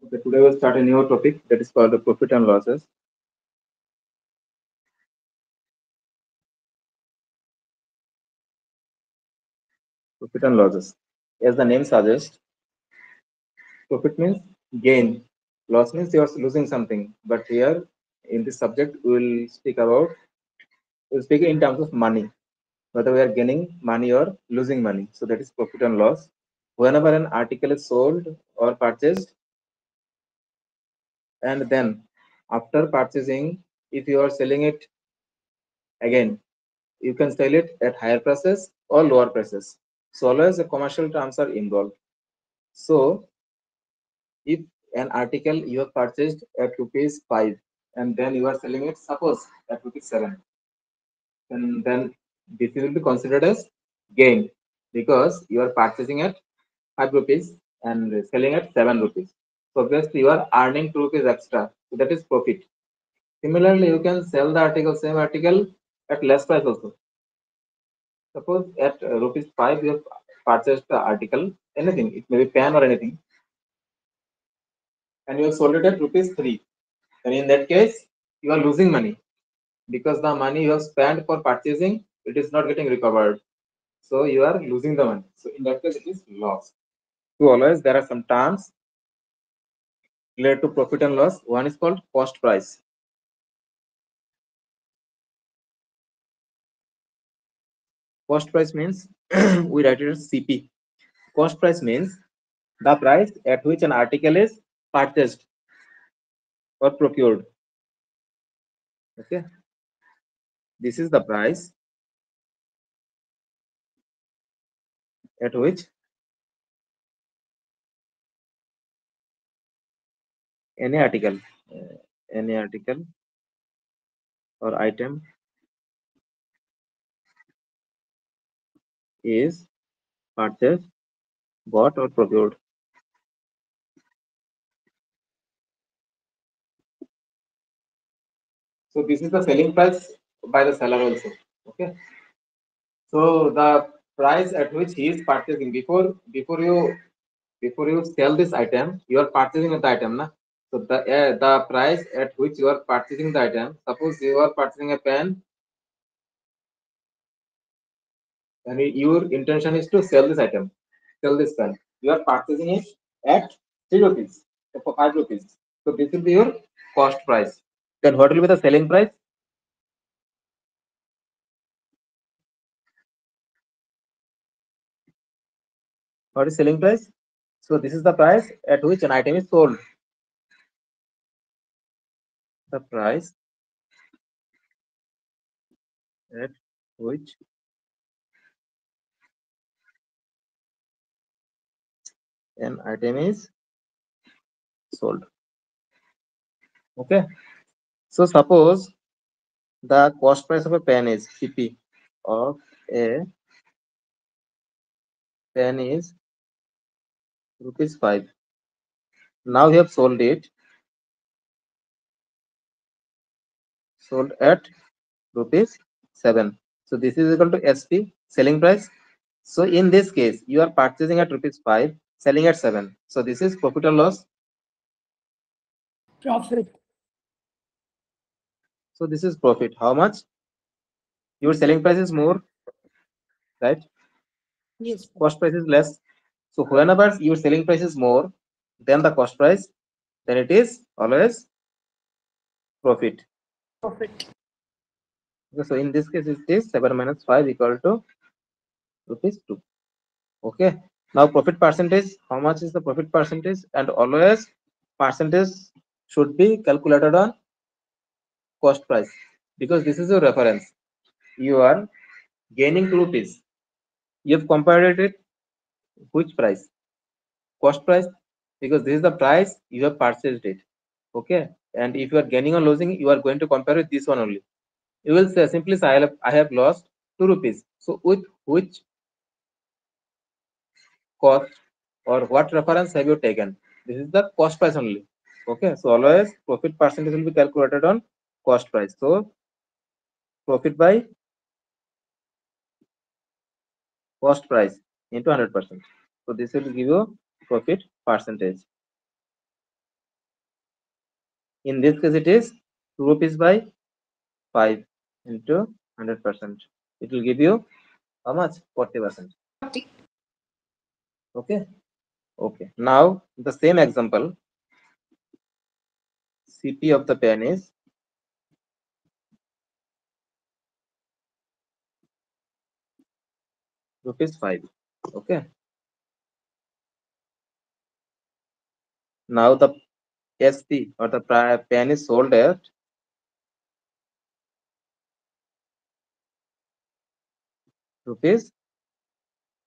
Okay, today we'll start a new topic that is called the profit and losses. Profit and losses. As the name suggests, profit means gain. Loss means you are losing something. But here in this subject, we'll speak in terms of money, whether we are gaining money or losing money. So that is profit and loss. Whenever an article is sold or purchased, and then after purchasing, if you are selling it again, you can sell it at higher prices or lower prices. So always the commercial terms are involved. So if an article you have purchased at rupees 5 and then you are selling it suppose at rupees 7, then this will be considered as gain because you are purchasing at 5 rupees and selling at 7 rupees. So obviously you are earning 2 rupees extra. So that is profit. Similarly, you can sell the same article at less price also. Suppose at rupees 5 you have purchased the article, anything, it may be pen or anything, and you have sold it at rupees 3. And in that case, you are losing money because the money you have spent for purchasing, it is not getting recovered. So you are losing the money. So in that case, it is loss. So always there are some terms related to profit and loss. One is called cost price. Cost price means we write it as CP. Cost price means the price at which an article is purchased or procured. Okay, this is the price at which any article, uh, any article or item is purchased, bought, or procured. So this is the selling price by the seller also. Okay. So the price at which he is purchasing before you sell this item, you are purchasing the item, na? So the price at which you are purchasing the item. Suppose you are purchasing a pen, and your intention is to sell this item, sell this pen. You are purchasing it at 3 rupees, so for 5 rupees. So this will be your cost price. Then what will be the selling price? What is selling price? So this is the price at which an item is sold. The price at which an item is sold. Okay. So suppose the cost price of a pen is CP of a pen is rupees 5. Now we have sold at rupees 7. So this is equal to SP selling price. So in this case, you are purchasing at rupees 5, selling at 7. So this is profit or loss. Profit. So this is profit. How much? Your selling price is more, right? Yes. Cost price is less. So whenever your selling price is more than the cost price, then it is always profit. Profit. Okay, so in this case, it is 7 minus 5 equal to rupees 2. Okay. Now profit percentage. How much is the profit percentage? And always percentage should be calculated on cost price because this is your reference. You are gaining 2 rupees. You have compared it which price? Cost price, because this is the price you have purchased it. Okay. And if you are gaining or losing, you are going to compare with this one only. You will say simply say I have lost 2 rupees. So with which cost or what reference have you taken? This is the cost price only. Okay. So always profit percentage will be calculated on cost price. So profit by cost price into 100%. So this will give you profit percentage. In this case, it is 2 rupees by 5 into 100%. It will give you how much? 40%. 40. Okay. Okay. Now the same example, CP of the pen is rupees 5. Okay. Now the SP or the pen is sold at rupees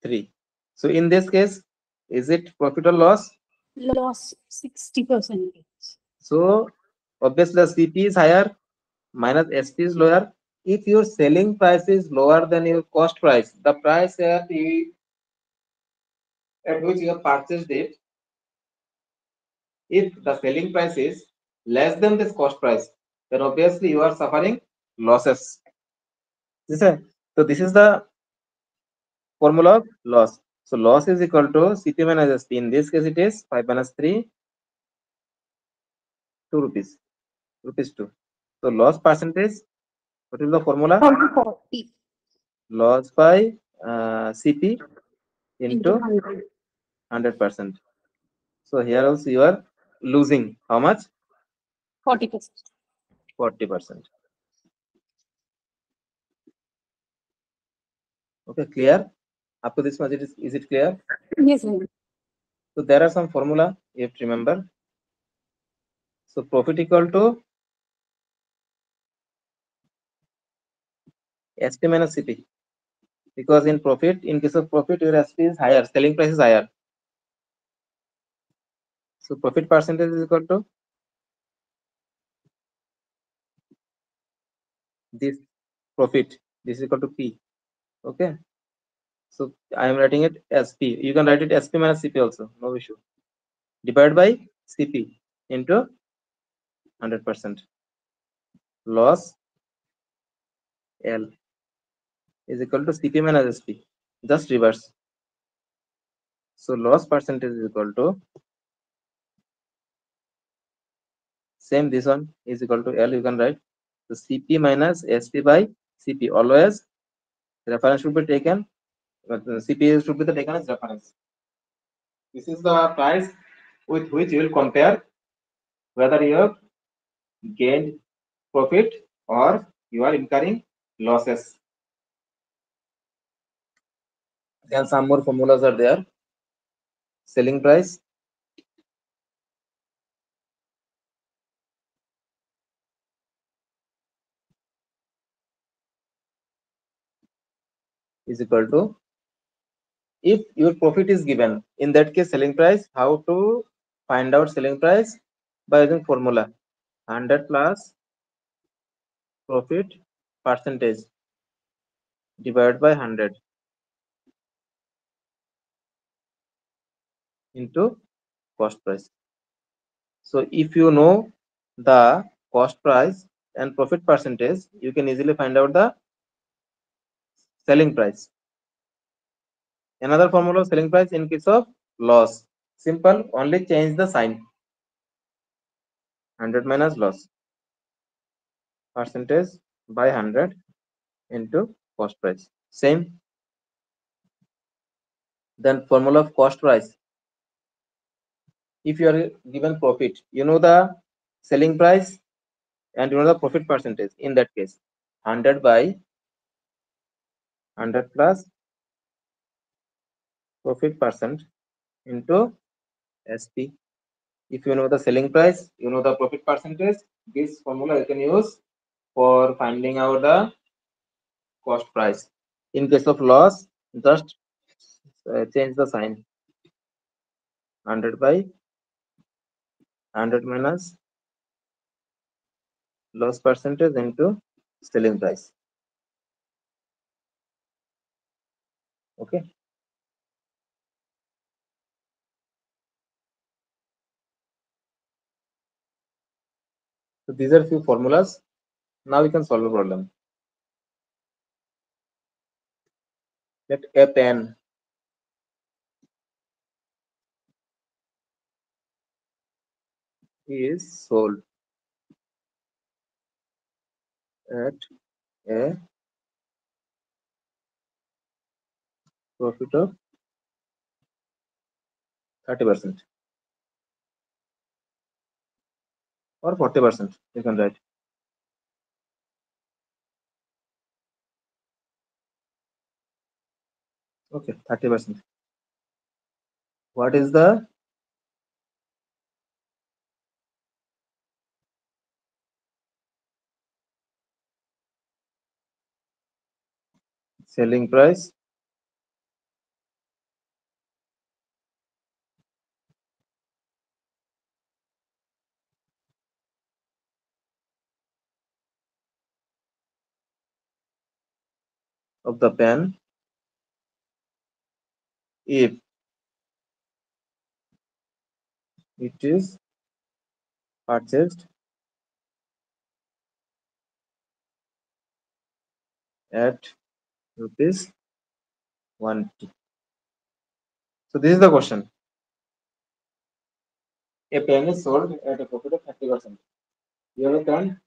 3. So in this case, is it profit or loss? Loss 60%. So obviously the CP is higher minus SP is lower. If your selling price is lower than your cost price, the price at which you have purchased it, if the selling price is less than this cost price, then obviously you are suffering losses. So this is the formula of loss. So loss is equal to CP minus SP. In this case, it is 5 minus 3, 2 rupees, rupees 2. So loss percentage, what is the formula? 40 Loss by CP into into 100. 100%. So here also you are losing how much? 40%. 40%. Okay, clear? Up to this much, is it clear? Yes, ma'am. So there are some formula you have to remember. So profit equal to SP minus CP. Because in profit, in case of profit, your SP is higher, selling price is higher. So profit percentage is equal to this profit. This is equal to P. Okay. So I am writing it as P. You can write it SP minus CP also, no issue. Divided by CP into 100%. Loss L is equal to CP minus SP. Just reverse. So loss percentage is equal to same, this one is equal to L. You can write so CP minus SP by CP. Always reference should be taken. But CP should be taken as reference. This is the price with which you will compare whether you have gained profit or you are incurring losses. Then some more formulas are there. Selling price is equal to, if your profit is given, in that case selling price, how to find out selling price? By using formula 100 plus profit percentage divided by 100 into cost price. So if you know the cost price and profit percentage, you can easily find out the selling price. Another formula of selling price in case of loss, simple, only change the sign. 100 minus loss percentage by 100 into cost price. Same. Then formula of cost price. If you are given profit, you know the selling price and you know the profit percentage. In that case, 100 by 100 plus profit percent into SP. If you know the selling price, you know the profit percentage. This formula you can use for finding out the cost price. In case of loss, just change the sign. 100 by 100 minus loss percentage into selling price. Okay. So these are few formulas. Now we can solve a problem. Let a pen is sold at a profit of 30% or 40%. You can write. Okay, 30%. What is the selling price of the pen if it is purchased at rupees 180? So this is the question. A pen is sold at a profit of 30%. You understand?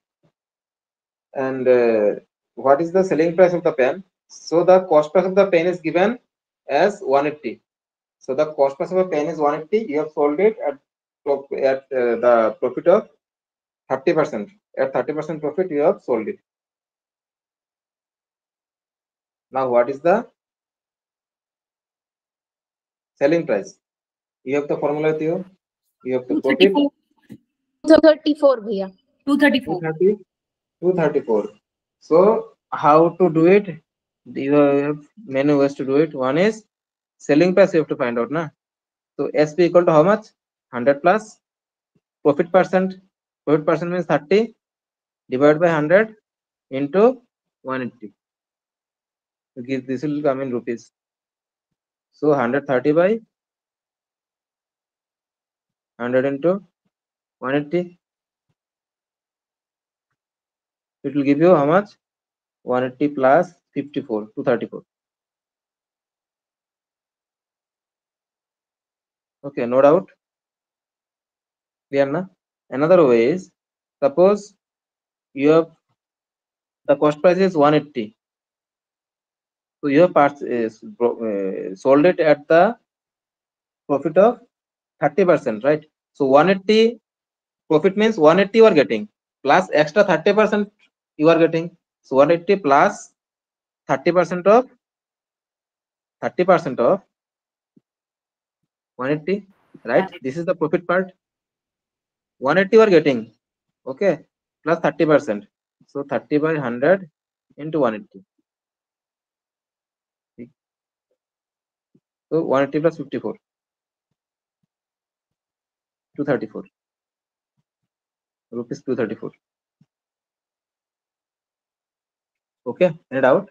And what is the selling price of the pen? So the cost price of the pen is given as 180. So the cost price of a pen is 180. You have sold it at the profit of 30%. At 30% profit, you have sold it. Now, what is the selling price? You have the formula with you. You have the profit. 234 bhaiya. 234. 234. So how to do it? You have many ways to do it. One is selling price. You have to find out, na. So SP equal to how much? 100 plus profit percent. Profit percent means 30 divided by 100 into 180. This will come in rupees. So 130 by 100 into 180. It will give you how much? 180 plus 54, 234. Okay, no doubt. Clear na? Another way is, suppose you have the cost price is 180. So you have sold it at the profit of 30%, right? So 180 profit means 180 you are getting plus extra 30% you are getting. So 180 plus 30% of 180, right? This is the profit part. 180 you are getting, okay, plus 30%. So 30 by 100 into 180. So 180 plus 54, 234 rupees, 234. Okay, any doubt?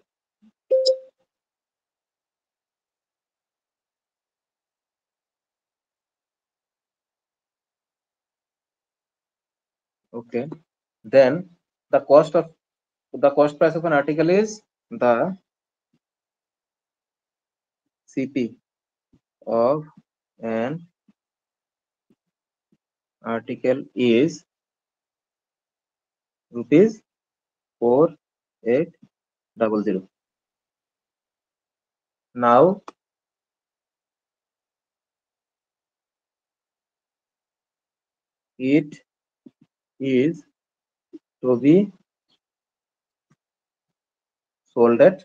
Okay, then the cost price of an article is the CP of an article is rupees 4800. Now it is to be sold at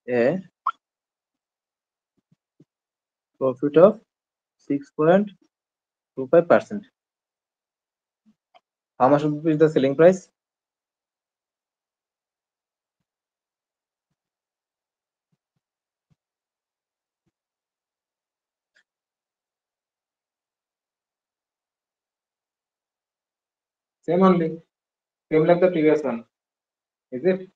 a profit of 6.25%. How much would be the selling price? Same only, same like the previous one, is it?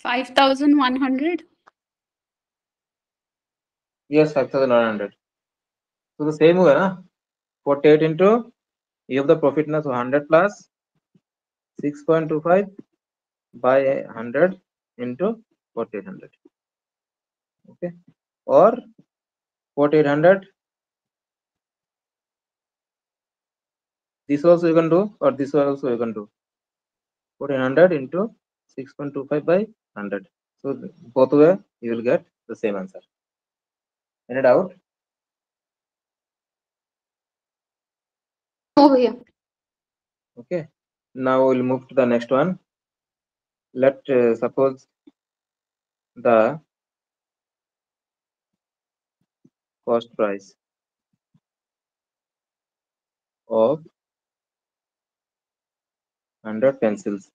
$5,100. Yes, 5,100. So the same way, na? 48 into, you have the profit now, so 100 plus 6.25 by 100 into 4800. Okay, or 4800, this also you can do, or this also you can do. 1400 into 6.25 by 100. So both way you will get the same answer. Any doubt? No, भैया. Okay. Now we'll move to the next one. Let suppose the cost price of 100 pencils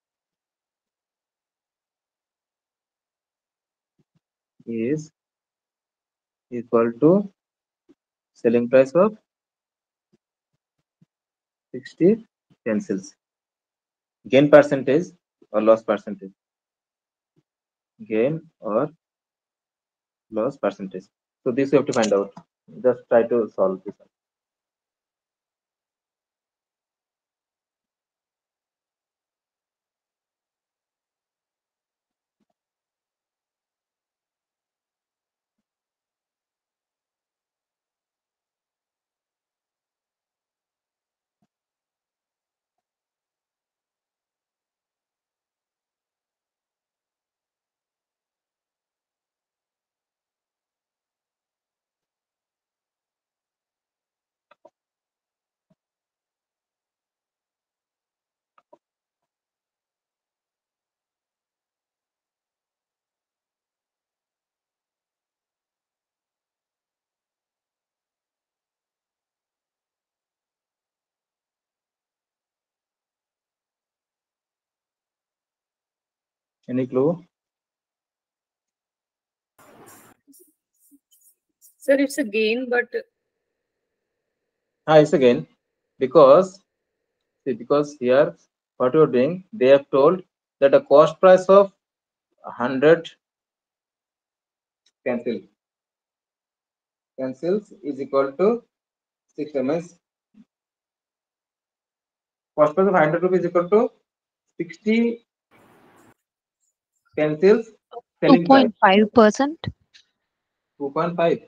is equal to selling price of 60 pencils. Gain percentage or loss percentage? Gain or loss percentage. So this you have to find out. Just try to solve this one. Any clue? Sir, it's a gain, but It's again because because here what you're doing, they have told that the cost price of 100 pencils is equal to 6 ms. Cost price of 100 rupees is equal to 60 pencils selling price 2.5%. 2.5.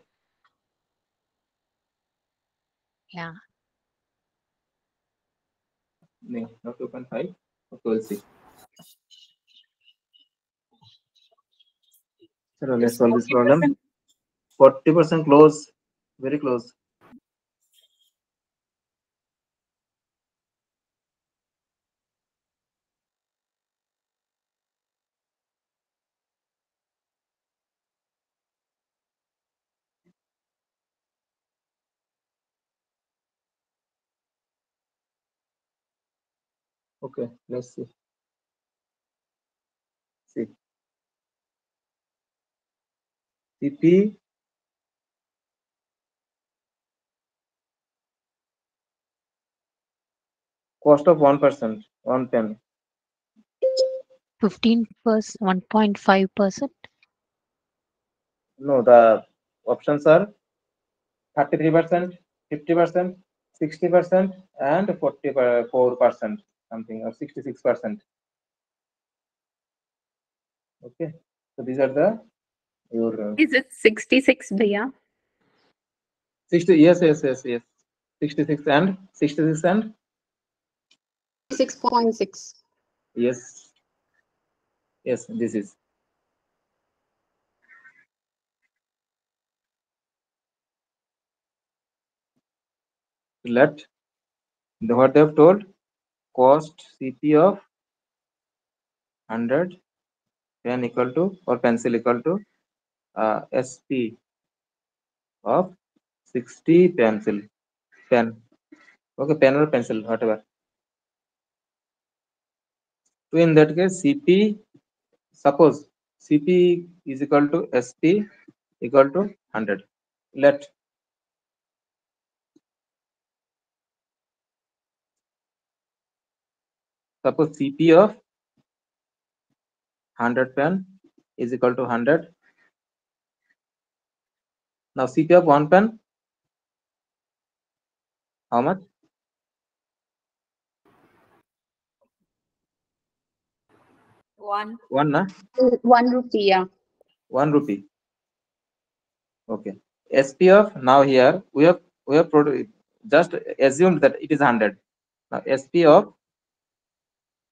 Yeah. No, not 2.5. Okay, we'll see. So let's it's solve this problem. 40%. 40% close, very close. Okay, let's see. See, CP cost of 1%, 1 pen. 15%, 1.5%. No, the options are 33%, 50%, 60%, and 44%, something, or 66%. Okay, so these are the your Is it 66, भैया? 60. Yes, yes, yes, yes. 66 and 66 and 6.6. yes, yes. This is let what they have told, cost CP of 100 pen equal to, or pencil equal to SP of 60 pencil pen. Okay, pen or pencil, whatever. So in that case, CP, suppose CP is equal to SP equal to 100. Let suppose CP of 100 pen is equal to 100. Now CP of 1 pen, how much? One. One, na? 1 rupee, yeah. 1 rupee. Okay. SPF, now here we have just assumed that it is 100. Now SP of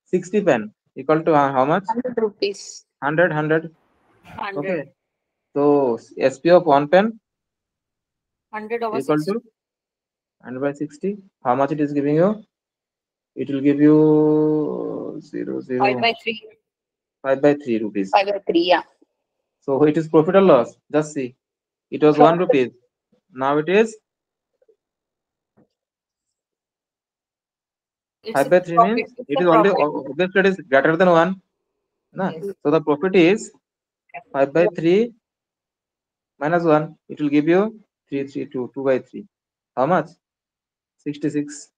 60 pen equal to how much? 100 rupees. 100. 100. Okay. So SP of 1 pen 100 over equal 60. to 100 by 60. How much it is giving you? It will give you 0, 5 0, by 3. 5 by 3 rupees. 5 by 3, yeah. So it is profit or loss? Just see. It was 1 Profit. rupees. Now it is It's 5 a by 3 profit. means It's it a is already profit. obviously it is greater than 1. Na? Yes. So the profit is 5 by 3 minus 1. It will give you 3, 3, 2, 2 by 3. How much? 66.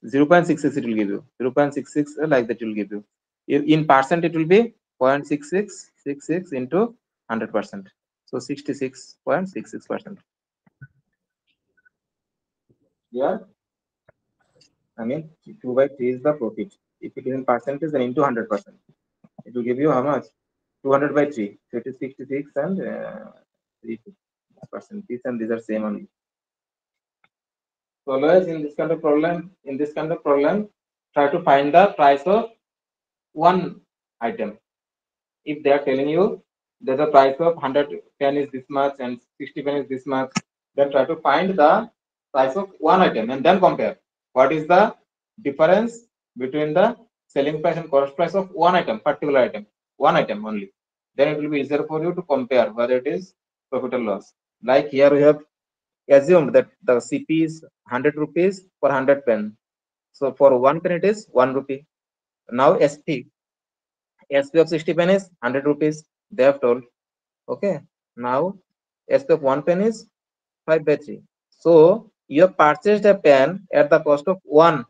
0.66 it will give you. 0.66 like that it will give you. In percent it will be 0.6666 into 100%. So 66.66%. Yeah. I mean 2 by 3 is the profit. If it is in percentage then into 100%. It will give you how much? 200 by 3. So it is 66 and 3%. These and these are same only. So always in this kind of problem, try to find the price of one item. If they are telling you that the price of 100 pen is this much and 60 pen is this much, then try to find the price of one item and then compare. What is the difference between the selling price and cost price of one item, particular item, one item only? Then it will be easier for you to compare whether it is profit or loss. Like here we have assumed that the CP is 100 rupees for 100 pen. So for one pen it is 1 rupee. Now SP of 60 pen is 100 rupees. They have told. Okay. Now SP of 1 pen is 5 by 3. So you have purchased a pen at the cost of 1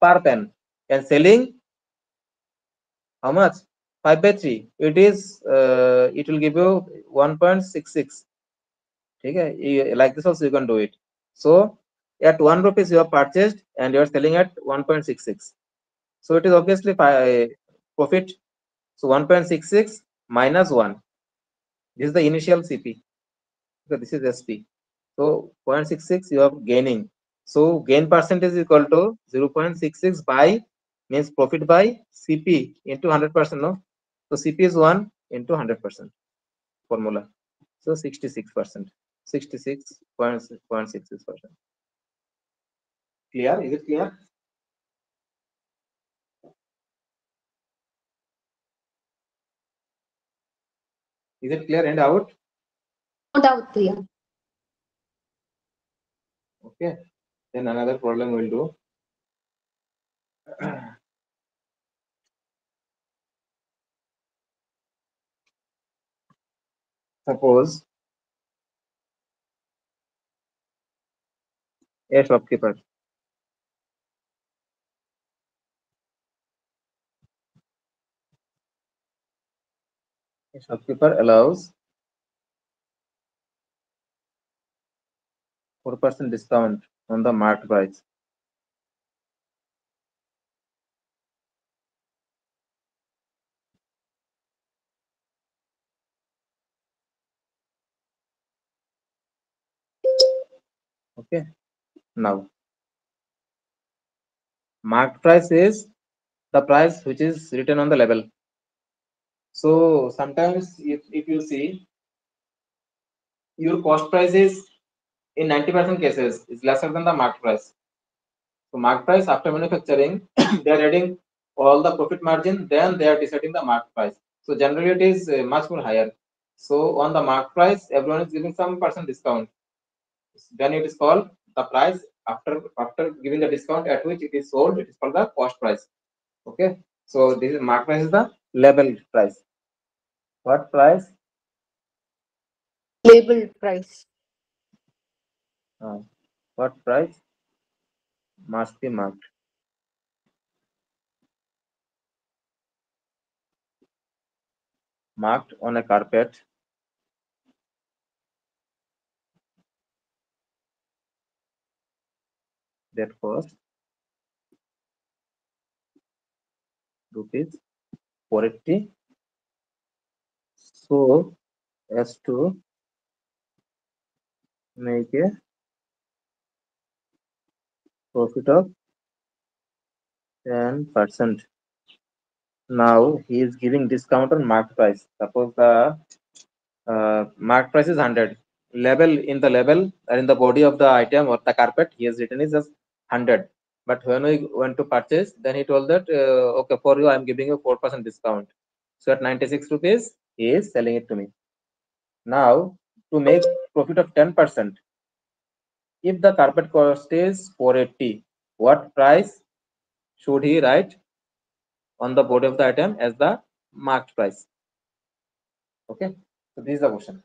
per pen and selling how much? 5 by 3. It will give you 1.66. Okay. Like this also you can do it. So at 1 rupees you have purchased and you are selling at 1.66. So it is obviously profit. So 1.66 minus 1. This is the initial CP. So this is SP. So 0.66 you are gaining. So gain percentage is equal to 0.66 by means profit by CP into 100%. No, so CP is 1 into 100% formula. So 66%, 66.66%. Clear? Is it clear? Is it clear and out? No doubt, yeah. Okay. Then another problem we'll do. Suppose a shopkeeper allows 4% discount on the marked price. Okay. Now, marked price is the price which is written on the label. So sometimes if you see your cost price is in 90% cases is lesser than the marked price. So marked price after manufacturing, they are adding all the profit margin, then they are deciding the marked price. So generally it is much more higher. So on the marked price, everyone is giving some percent discount. Then it is called the price after giving the discount at which it is sold. It is called the cost price. Okay. So this is marked price is the label price. What price? Label price. Uh, what price must be marked? Marked on a carpet that cost rupees 480 So as to make a profit of 10%. Now he is giving discount on market price. Suppose the market price is 100. Label in the label or in the body of the item or the carpet, he has written is just 100. But when we went to purchase, then he told that okay, for you I am giving you 4% discount. So at 96 rupees, he is selling it to me. Now to make profit of 10%, if the carpet cost is 480, what price should he write on the body of the item as the marked price? Okay, so this is the question.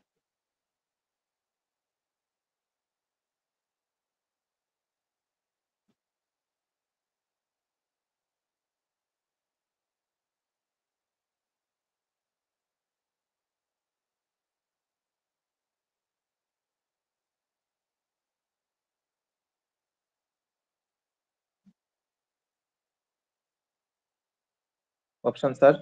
Options are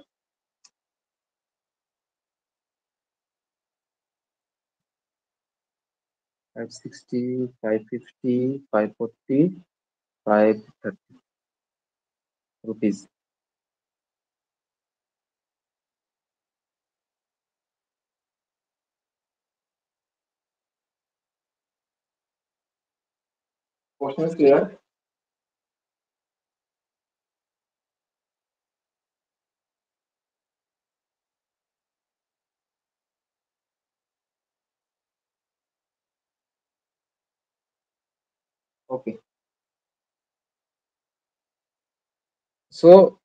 560, 550, 540, 530 rupees. Question is clear? Okay. So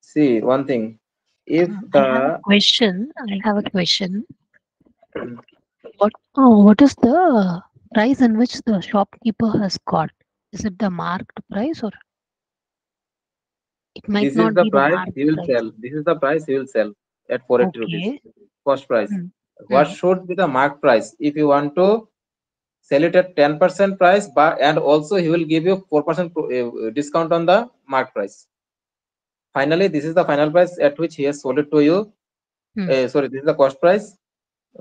see one thing. If I have a the question. I have a question. mm, What is the price in which the shopkeeper has got? Is it the marked price or it might this is not the be the price marked he will price? sell. This is the price he will sell at 480 rupees. Okay. Cost price. Mm, What mm, should be the marked price? If you want to sell it at 10% price, but and also he will give you 4% discount on the marked price. Finally, this is the final price at which he has sold it to you. mm, Sorry, this is the cost price.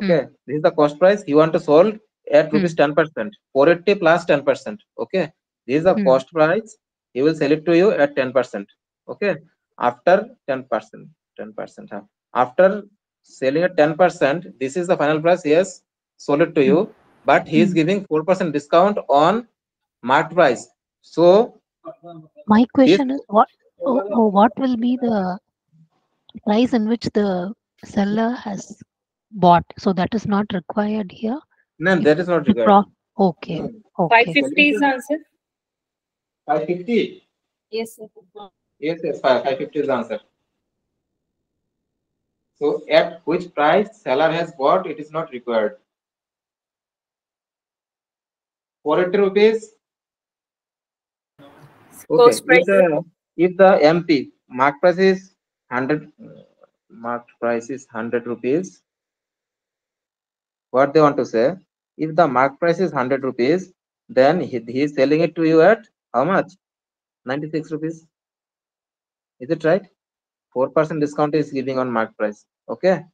mm, Okay, this is the cost price. You want to sold at rupees mm, 10%, 480 plus 10%. Okay, this is the mm, cost price. He will sell it to you at 10%. Okay, after 10%, 10%. After selling at 10%, this is the final price. He has sold it to mm, you, but he is mm. giving 4% discount on marked price. So My this question is what will be the price in which the seller has bought? So that is not required here. no, If that is not the required. okay, No, okay. 550 is the answer. 550. Yes, sir. Yes, 550 is the answer. So at which price seller has bought, it is not required. 480 rupees. Okay. Cost price. If the MP mark price is 100, marked price is 100 rupees. What they want to say? If the mark price is 100 rupees, then he is selling it to you at how much? 96 rupees. Is it right? 4% discount is giving on mark price. Okay.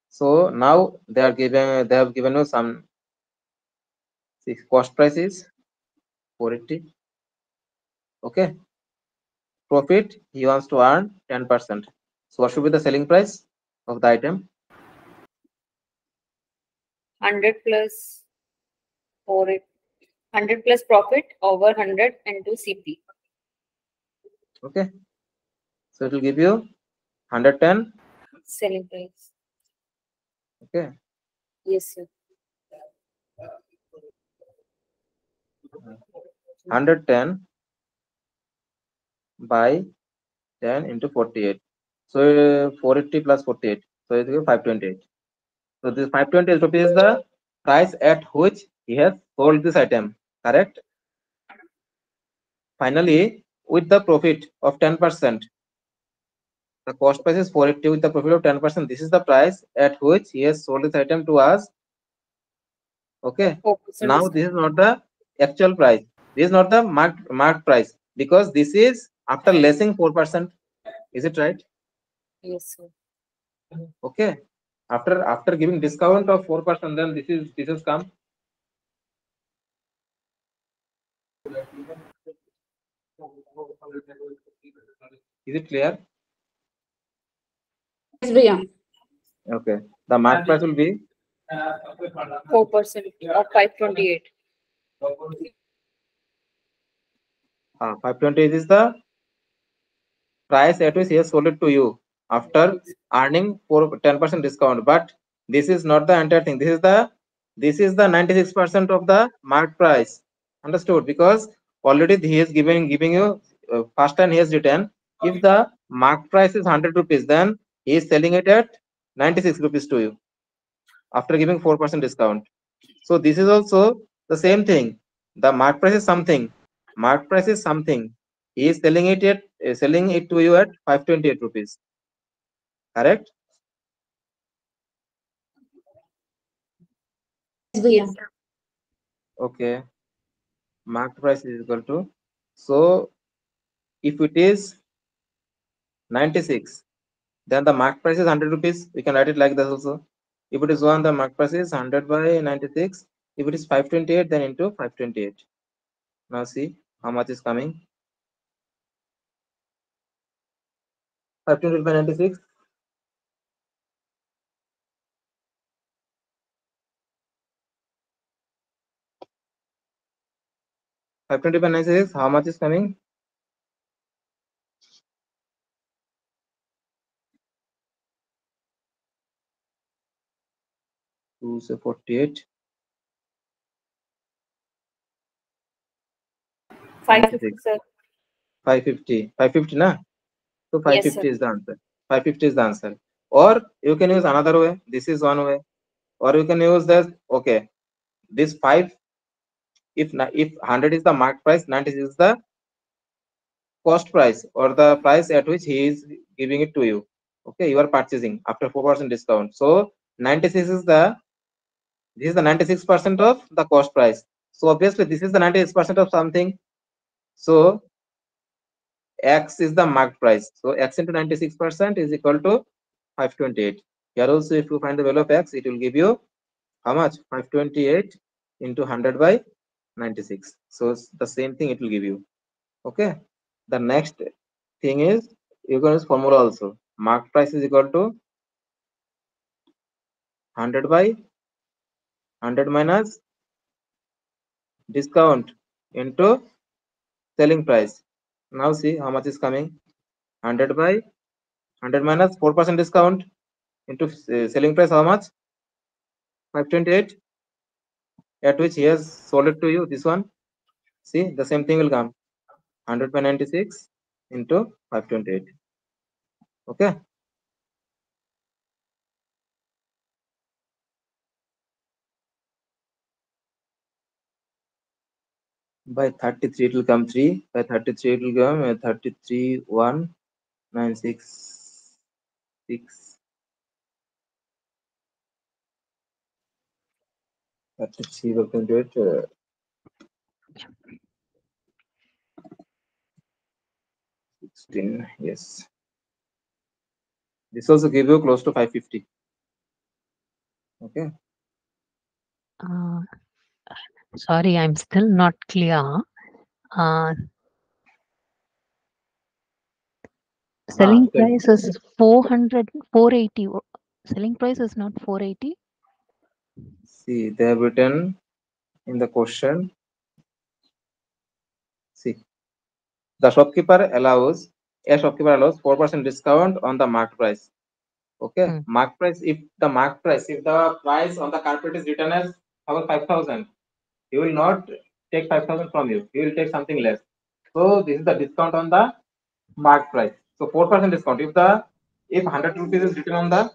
So now they have given you some cost price is 480. Okay. Profit he wants to earn 10%. So what should be the selling price of the item? 100 plus 100 plus profit over 100 into CP. Okay. So it will give you 110. Selling price. Okay. Yes, sir. 110 by 10 into 48. So 480 plus 48. So it will 528. So this 528 rupees is the price at which he has sold this item. Correct? Finally, with the profit of 10%, the cost price is 480 with the profit of 10%. This is the price at which he has sold this item to us. Okay. 4% Now this discount. is not the actual price. This is not the marked price because this is after lessing 4%. Is it right? Yes, sir. Okay. After giving discount of 4%, then this is come. Is it clear? Yes, Bhaiya. Okay. The market price will be 4% of 528. 520 is the price at which he has sold it to you after earning 10% discount. But this is not the entire thing. This is the 96% of the market price. Understood? Because already he is giving you first and he has written if the market price is 100 rupees, then he is selling it at 96 rupees to you after giving 4% discount. So this is also the same thing. The market price is something. Market price is something. He is selling it to you at 528 rupees. Correct? Yes, Bhaiya. Okay. Market price is equal to. So if it is 96, then the market price is 100 rupees. We can write it like this also. If it is 1, the market price is 100 by 96. If it is 528, then into 528. Now see how much is coming. 528 by 96. 520 by 96. How much is coming? 2 so 48. 550, 96. sir. 550. 550 na? So Yes, sir. 550 is the answer. 550 is the answer. Or you can use another way. This is one way. Or you can use this. Okay. This 5, if 100 is the market price, 90 is the cost price or the price at which he is giving it to you. Okay. You are purchasing after 4% discount. So 96 is this is the 96% of the cost price. So obviously this is the 96% of something. So X is the market price. So X into 96% is equal to 528. Here also, if you find the value of X, it will give you how much? 528 into 100 by 96. So it's the same thing it will give you. Okay. The next thing is you can use formula also. Market price is equal to 100 by 100 minus discount into selling price. Now see how much is coming. 100 by 100 minus 4% discount into selling price how much? 528, at which he has sold it to you. This one, see the same thing will come. 100 by 96 into 528. Okay. By 33 it will come 3. By 33 it will come 33 1 9 6 6 33 will come to it 16. Yes. This also give you close to 550. Okay. Uh, sorry, I'm still not clear. Uh, selling price is 400, 480. Selling price is not 480. See, they have written in the question. See, the shopkeeper allows 4% discount on the market price. Okay, market price. If the price on the carpet is written as 5,000, he will not take 5,000 from you. He will take something less. So this is the discount on the market price. So 4% discount. If 100 rupees is written on the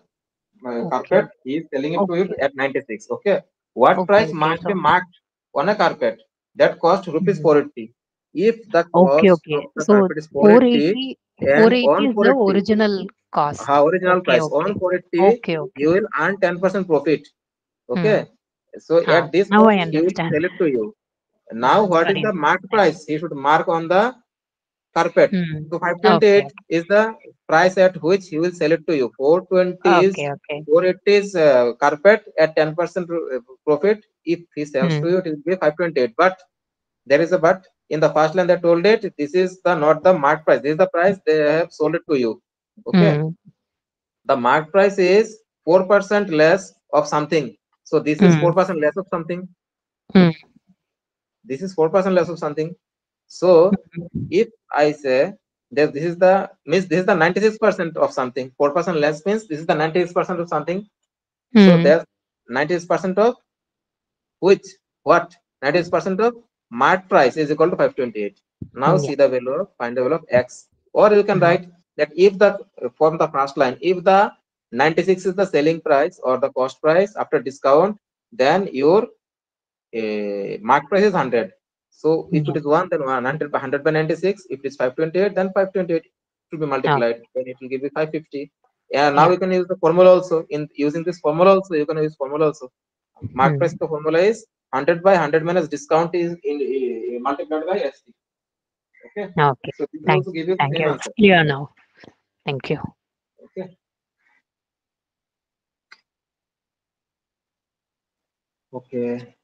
carpet, he is selling it to you at 96. Okay, what price must be marked on a carpet? That cost rupees 480. If the cost of the So carpet is 480 480, and 480 on is the 480, original cost. original price on 480, you will earn 10% profit. Okay, so at this Now I point he will understand. sell it to you. Now what is Sorry. the market price? He should mark on the carpet. Hmm. So Okay. 528 is the price at which he will sell it to you. 420 is Okay. Okay. 480 is carpet at 10% profit. If he sells Hmm. to you, it will be 528. But there is a but. In the first line, they told it this is the not the market price. This is the price they have sold it to you. Okay, Hmm. the market price is 4% less of something. So this is Hmm. 4% less of something. Hmm. This is 4% less of something. So if I say that this is the means this is the 96% of something, 4% less means this is the 96% of something. So Hmm. there's 96% of which what 96% of market price is equal to 528. Now Hmm. Yeah. see the value of find the value of x, or you can Hmm. write that if the from the first line, if the 96 is the selling price or the cost price after discount, then your market price is 100. So if it Yeah. is 1, then 100 by 96. If it is 528, then 528 to be Okay. multiplied. Then it will give you 550. Yeah, now Yeah. you can use the formula also. In using this formula also, you can use formula also. Market price Hmm. the formula is 100 by 100 minus discount is multiplied by ST. Okay. Okay. So this will Thank. also give you the Thank same you. It's answer. clear now. Thank you. Okay. Okay.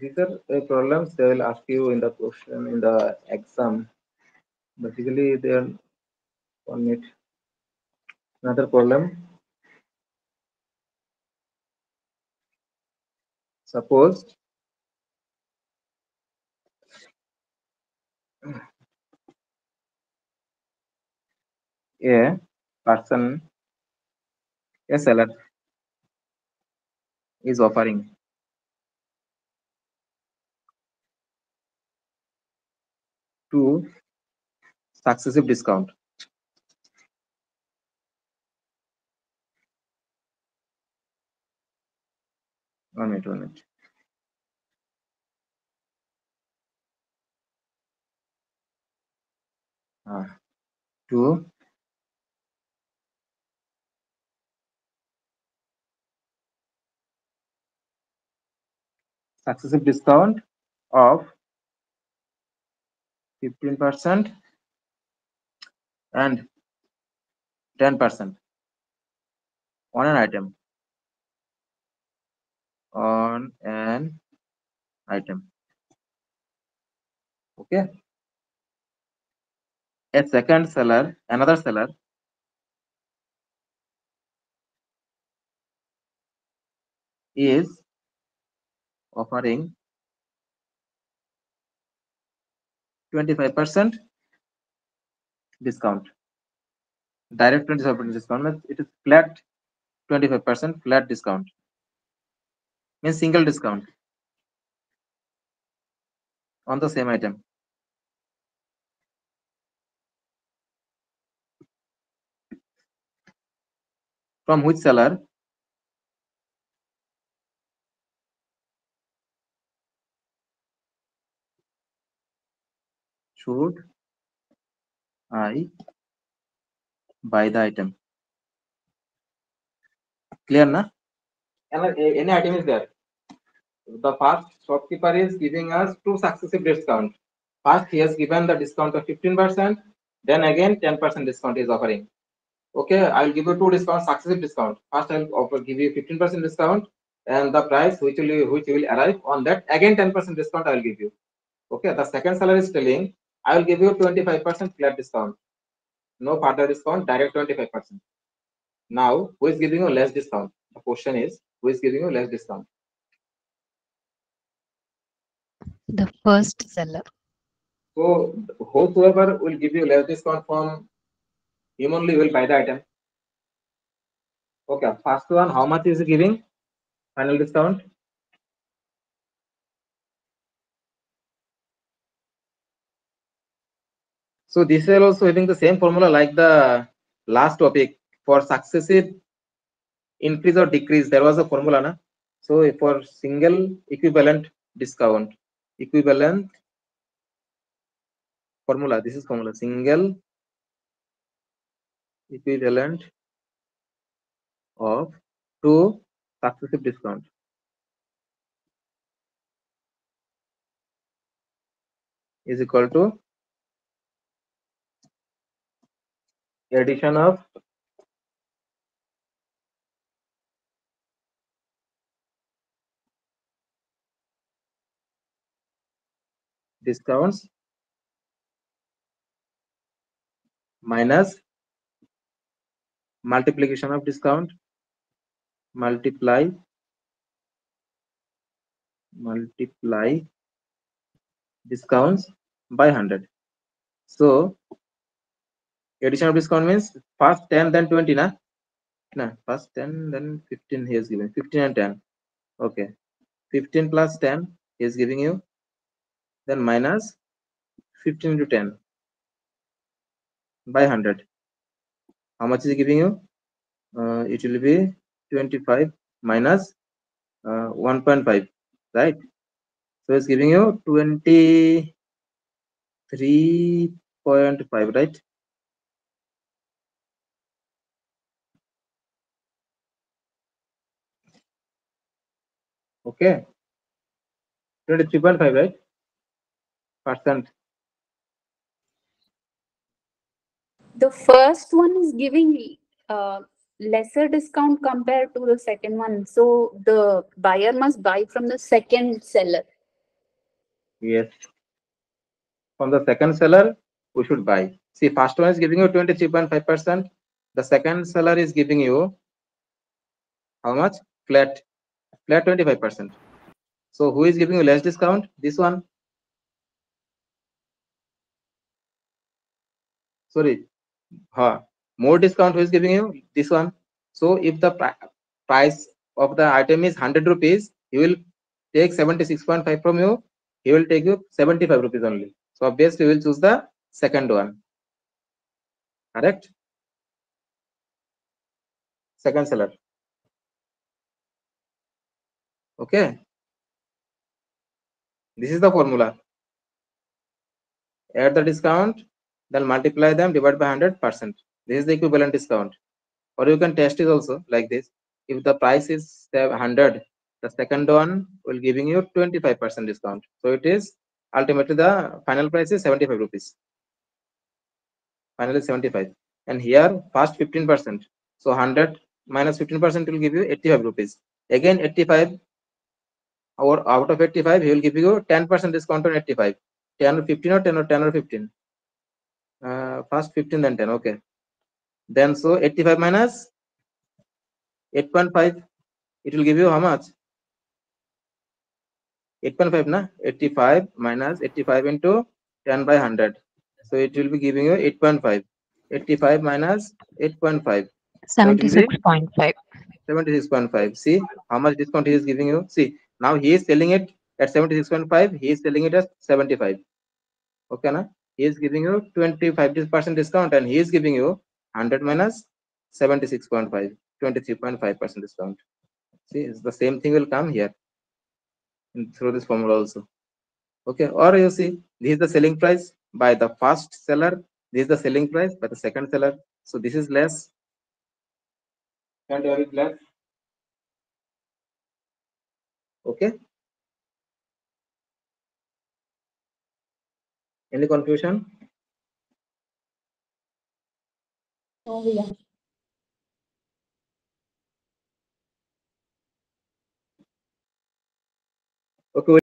These are problems they will ask you in the question in the exam. Basically, they are on it. Another problem. Suppose a person, a seller, is offering two successive discount. 1 minute, 1 minute. Two successive discount of 15% and 10% on an item. On an item. Okay. A second seller, another seller is offering 25% discount. Direct 25% discount means it is flat 25% flat discount. Means single discount on the same item. From which seller should I buy the item? Clear na? Any item is there. The first shopkeeper is giving us two successive discount. First, he has given the discount of 15%. Then again, 10% discount is offering. Okay, I will give you two discounts, successive discount. First, I will give you 15% discount, and the price which will arrive on that again 10% discount I will give you. Okay, the second seller is telling I will give you 25% flat discount. No further discount, direct 25%. Now, who is giving you less discount? The question is, who is giving you less discount? The first seller. So, whosoever will give you less discount from him only will buy the item. Okay, first one, how much is he giving? Final discount? So, this is also having the same formula like the last topic for successive increase or decrease. There was a formula, na? So, for single equivalent discount, equivalent formula, this is formula single equivalent of two successive discount is equal to addition of discounts minus multiplication of discount multiply discounts by 100. So addition of discount means first 10 then 20 na? No, first 10 then 15 he is giving 15 and 10. Okay, 15 plus 10 he is giving you, then minus 15 into 10 by 100. How much is he giving you? It will be 25 minus 1.5, right? So it's giving you 23.5, right? Okay, 23.5, right? Percent. The first one is giving lesser discount compared to the second one. So the buyer must buy from the second seller. Yes. From the second seller, we should buy. See, first one is giving you 23.5%. The second seller is giving you how much? Flat 25%. So who is giving you less discount? This one. Sorry, more discount. Who is giving you? This one. So if the price of the item is 100 rupees, he will take 76.5 from you. He will take you 75 rupees only. So obviously, we will choose the second one. Correct? Second seller. Okay. This is the formula. Add the discount, then multiply them, divide by 100%. This is the equivalent discount. Or you can test it also like this. If the price is 100, the second one will giving you 25% discount. So it is ultimately the final price is 75 rupees. Finally 75. And here first 15%. So 100 minus 15% will give you 85 rupees. Again 85, or out of 85, he will give you 10% discount on 85. 10 or 15 or 10 or 10 or 15. First 15 then 10. Okay. Then so 85 minus 8.5, it will give you how much? 8.5 na? 85 minus 85 into 10 by 100. So it will be giving you 8.5. 85 minus 8.5. So it will be 76.5. 76.5. See how much discount he is giving you. See, now he is selling it at 76.5. He is selling it at 75. Okay, na? He is giving you 25% discount, and he is giving you 100 minus 76.5, 23.5% discount. See, it's the same thing will come here through this formula also. Okay, or you see, this is the selling price by the first seller, this is the selling price by the second seller. So this is less, and here is less. Okay, any confusion? Oh, yeah. Okay.